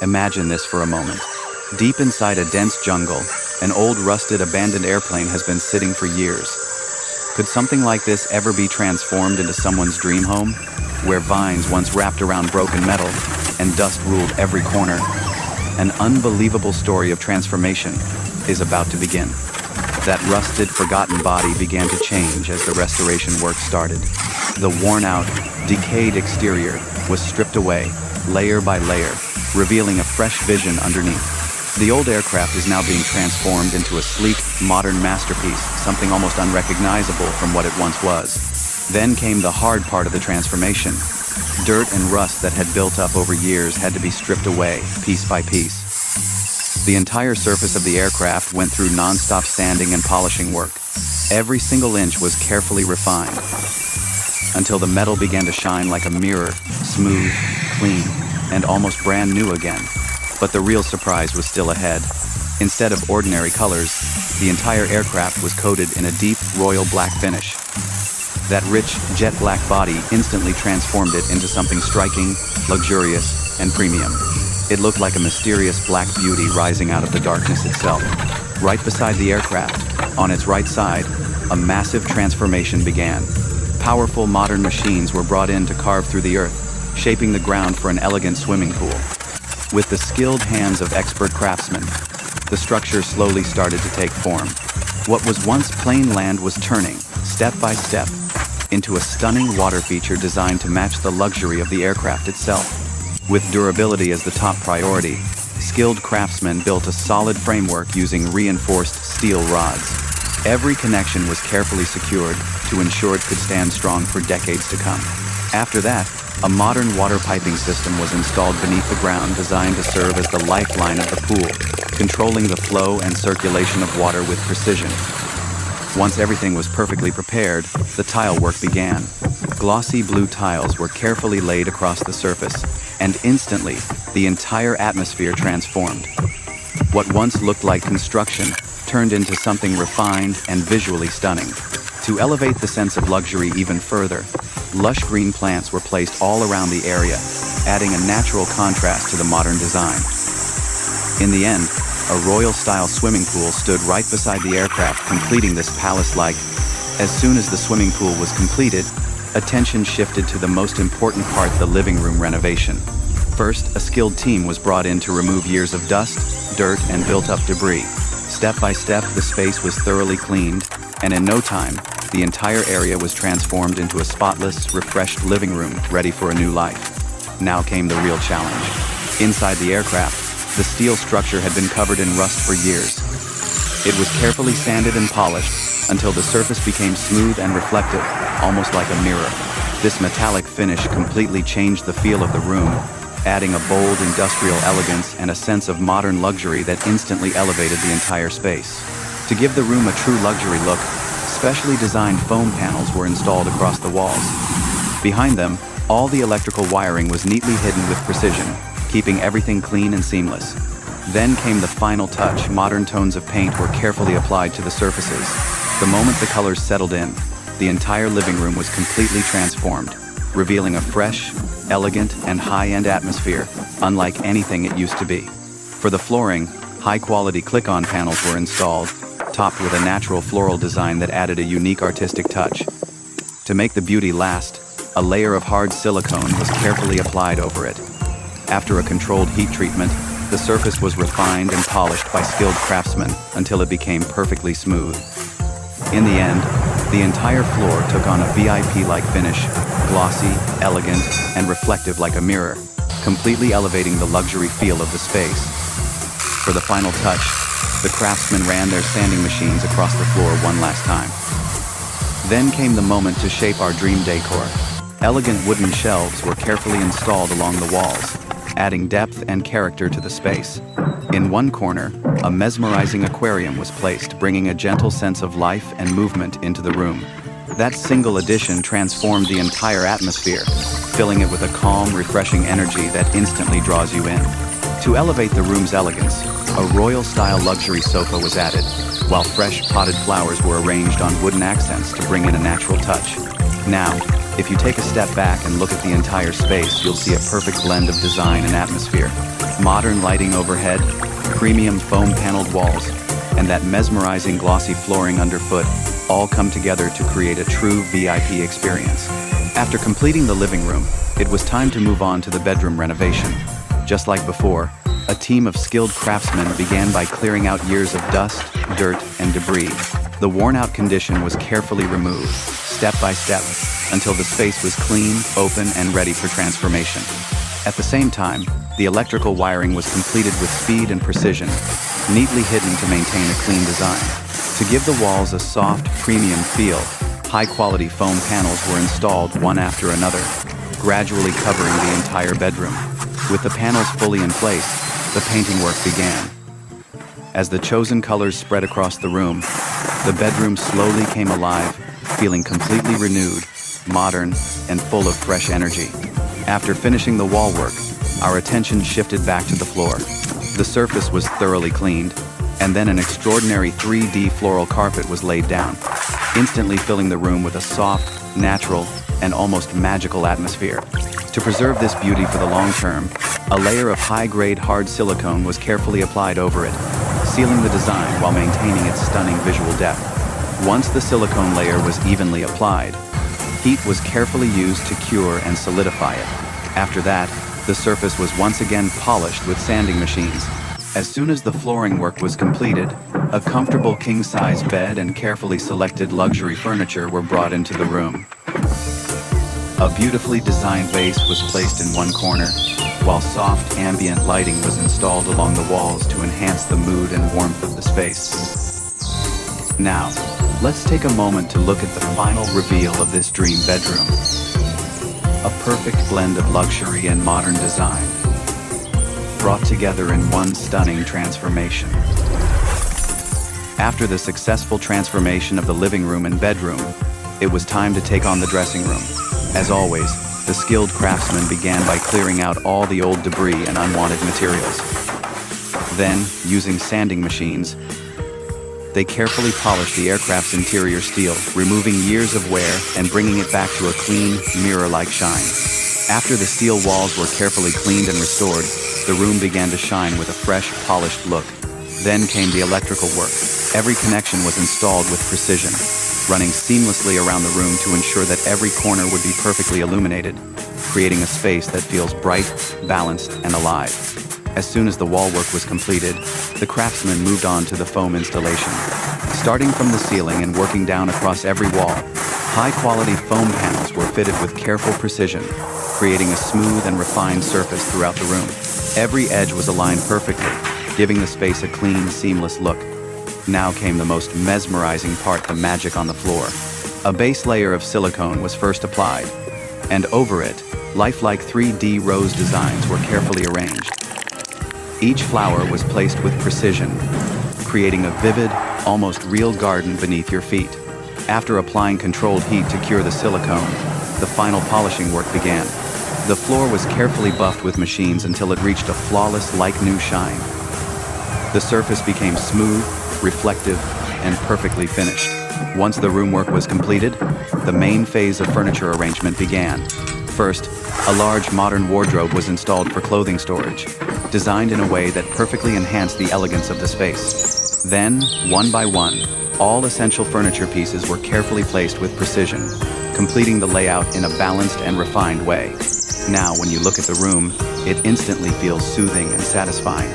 Imagine this for a moment. Deep inside a dense jungle, an old rusted abandoned airplane has been sitting for years. Could something like this ever be transformed into someone's dream home, where vines once wrapped around broken metal and dust ruled every corner? An unbelievable story of transformation is about to begin. That rusted, forgotten body began to change as the restoration work started. The worn-out, decayed exterior was stripped away, layer by layer, revealing a fresh vision underneath. The old aircraft is now being transformed into a sleek, modern masterpiece, something almost unrecognizable from what it once was. Then came the hard part of the transformation. Dirt and rust that had built up over years had to be stripped away, piece by piece. The entire surface of the aircraft went through non-stop sanding and polishing work. Every single inch was carefully refined, until the metal began to shine like a mirror, smooth, clean, and almost brand new again. But the real surprise was still ahead. Instead of ordinary colors, the entire aircraft was coated in a deep, royal black finish. That rich, jet black body instantly transformed it into something striking, luxurious, and premium. It looked like a mysterious black beauty rising out of the darkness itself. Right beside the aircraft, on its right side, a massive transformation began. Powerful modern machines were brought in to carve through the earth, shaping the ground for an elegant swimming pool. With the skilled hands of expert craftsmen, the structure slowly started to take form. What was once plain land was turning, step by step, into a stunning water feature designed to match the luxury of the aircraft itself. With durability as the top priority, skilled craftsmen built a solid framework using reinforced steel rods. Every connection was carefully secured to ensure it could stand strong for decades to come. After that, a modern water piping system was installed beneath the ground designed to serve as the lifeline of the pool, controlling the flow and circulation of water with precision. Once everything was perfectly prepared, the tile work began. Glossy blue tiles were carefully laid across the surface, and instantly, the entire atmosphere transformed. What once looked like construction turned into something refined and visually stunning. To elevate the sense of luxury even further, lush green plants were placed all around the area, adding a natural contrast to the modern design. In the end, a royal-style swimming pool stood right beside the aircraft, completing this palace-like. As soon as the swimming pool was completed, attention shifted to the most important part, the living room renovation. First, a skilled team was brought in to remove years of dust, dirt, and built-up debris. Step by step, the space was thoroughly cleaned, and in no time, the entire area was transformed into a spotless, refreshed living room ready for a new life. Now came the real challenge. Inside the aircraft, the steel structure had been covered in rust for years. It was carefully sanded and polished until the surface became smooth and reflective, almost like a mirror. This metallic finish completely changed the feel of the room, adding a bold industrial elegance and a sense of modern luxury that instantly elevated the entire space. To give the room a true luxury look, specially designed foam panels were installed across the walls. Behind them, all the electrical wiring was neatly hidden with precision, keeping everything clean and seamless. Then came the final touch. Modern tones of paint were carefully applied to the surfaces. The moment the colors settled in, the entire living room was completely transformed, revealing a fresh, elegant, and high-end atmosphere, unlike anything it used to be. For the flooring, high-quality click-on panels were installed, topped with a natural floral design that added a unique artistic touch. To make the beauty last, a layer of hard silicone was carefully applied over it. After a controlled heat treatment, the surface was refined and polished by skilled craftsmen until it became perfectly smooth. In the end, the entire floor took on a VIP-like finish, glossy, elegant, and reflective like a mirror, completely elevating the luxury feel of the space. For the final touch, the craftsmen ran their sanding machines across the floor one last time. Then came the moment to shape our dream decor. Elegant wooden shelves were carefully installed along the walls, adding depth and character to the space. In one corner, a mesmerizing aquarium was placed, bringing a gentle sense of life and movement into the room. That single addition transformed the entire atmosphere, filling it with a calm, refreshing energy that instantly draws you in. To elevate the room's elegance, a royal-style luxury sofa was added, while fresh potted flowers were arranged on wooden accents to bring in a natural touch. Now, If you take a step back and look at the entire space, you'll see a perfect blend of design and atmosphere. Modern lighting overhead, premium foam-paneled walls, and that mesmerizing glossy flooring underfoot all come together to create a true VIP experience. After completing the living room, it was time to move on to the bedroom renovation. Just like before, a team of skilled craftsmen began by clearing out years of dust, dirt, and debris. The worn-out condition was carefully removed, step by step, until the space was clean, open, and ready for transformation. At the same time, the electrical wiring was completed with speed and precision, neatly hidden to maintain a clean design. To give the walls a soft, premium feel, high-quality foam panels were installed one after another, gradually covering the entire bedroom. With the panels fully in place, the painting work began. As the chosen colors spread across the room, the bedroom slowly came alive, feeling completely renewed, modern, and full of fresh energy. After finishing the wall work, our attention shifted back to the floor. The surface was thoroughly cleaned, and then an extraordinary 3D floral carpet was laid down, instantly filling the room with a soft, natural, and almost magical atmosphere. To preserve this beauty for the long term, a layer of high-grade hard silicone was carefully applied over it, sealing the design while maintaining its stunning visual depth. Once the silicone layer was evenly applied, heat was carefully used to cure and solidify it. After that, the surface was once again polished with sanding machines. As soon as the flooring work was completed, a comfortable king-size bed and carefully selected luxury furniture were brought into the room. A beautifully designed vase was placed in one corner, while soft ambient lighting was installed along the walls to enhance the mood and warmth of the space. Now, let's take a moment to look at the final reveal of this dream bedroom. A perfect blend of luxury and modern design, brought together in one stunning transformation. After the successful transformation of the living room and bedroom, it was time to take on the dressing room. As always, the skilled craftsmen began by clearing out all the old debris and unwanted materials. Then, using sanding machines, they carefully polished the aircraft's interior steel, removing years of wear and bringing it back to a clean, mirror-like shine. After the steel walls were carefully cleaned and restored, the room began to shine with a fresh, polished look. Then came the electrical work. Every connection was installed with precision, running seamlessly around the room to ensure that every corner would be perfectly illuminated, creating a space that feels bright, balanced, and alive. As soon as the wall work was completed, the craftsmen moved on to the foam installation. Starting from the ceiling and working down across every wall, high-quality foam panels were fitted with careful precision, creating a smooth and refined surface throughout the room. Every edge was aligned perfectly, giving the space a clean, seamless look. Now came the most mesmerizing part, the magic on the floor. A base layer of silicone was first applied, and over it, lifelike 3D rose designs were carefully arranged. Each flower was placed with precision, creating a vivid, almost real garden beneath your feet. After applying controlled heat to cure the silicone, the final polishing work began. The floor was carefully buffed with machines until it reached a flawless, like-new shine. The surface became smooth, reflective, and perfectly finished. Once the room work was completed, the main phase of furniture arrangement began. First, a large modern wardrobe was installed for clothing storage, designed in a way that perfectly enhanced the elegance of the space. Then, one by one, all essential furniture pieces were carefully placed with precision, completing the layout in a balanced and refined way. Now, when you look at the room, it instantly feels soothing and satisfying.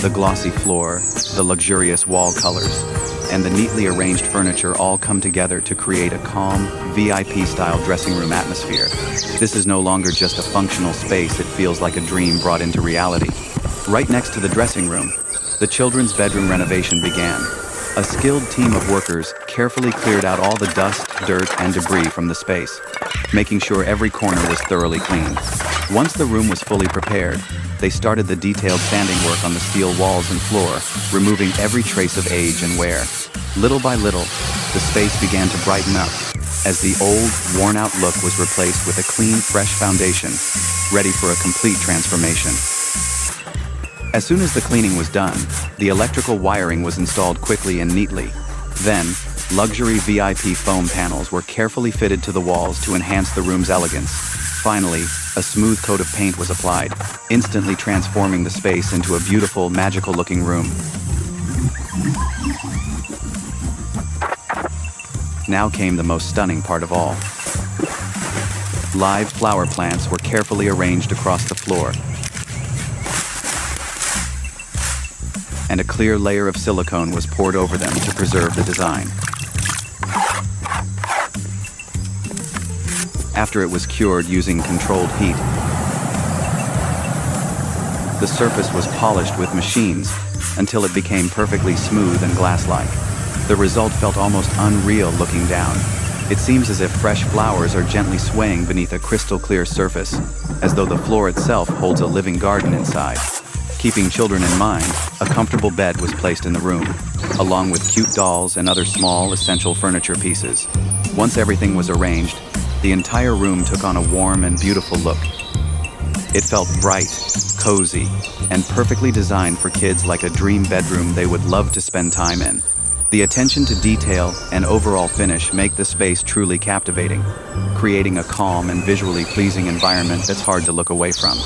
The glossy floor, the luxurious wall colors, and the neatly arranged furniture all come together to create a calm, VIP-style dressing room atmosphere. This is no longer just a functional space, it feels like a dream brought into reality. Right next to the dressing room, the children's bedroom renovation began. A skilled team of workers carefully cleared out all the dust, dirt, and debris from the space, making sure every corner was thoroughly cleaned. Once the room was fully prepared, they started the detailed sanding work on the steel walls and floor, removing every trace of age and wear. Little by little, the space began to brighten up, as the old, worn-out look was replaced with a clean, fresh foundation, ready for a complete transformation. As soon as the cleaning was done, the electrical wiring was installed quickly and neatly. Then, Luxury VIP foam panels were carefully fitted to the walls to enhance the room's elegance. Finally, a smooth coat of paint was applied, instantly transforming the space into a beautiful, magical-looking room. Now came the most stunning part of all. Live flower plants were carefully arranged across the floor, and a clear layer of silicone was poured over them to preserve the design. After it was cured using controlled heat, the surface was polished with machines until it became perfectly smooth and glass-like. The result felt almost unreal looking down. It seems as if fresh flowers are gently swaying beneath a crystal-clear surface, as though the floor itself holds a living garden inside. Keeping children in mind, a comfortable bed was placed in the room, along with cute dolls and other small, essential furniture pieces. Once everything was arranged, the entire room took on a warm and beautiful look. It felt bright, cozy, and perfectly designed for kids, like a dream bedroom they would love to spend time in. The attention to detail and overall finish make the space truly captivating, creating a calm and visually pleasing environment that's hard to look away from.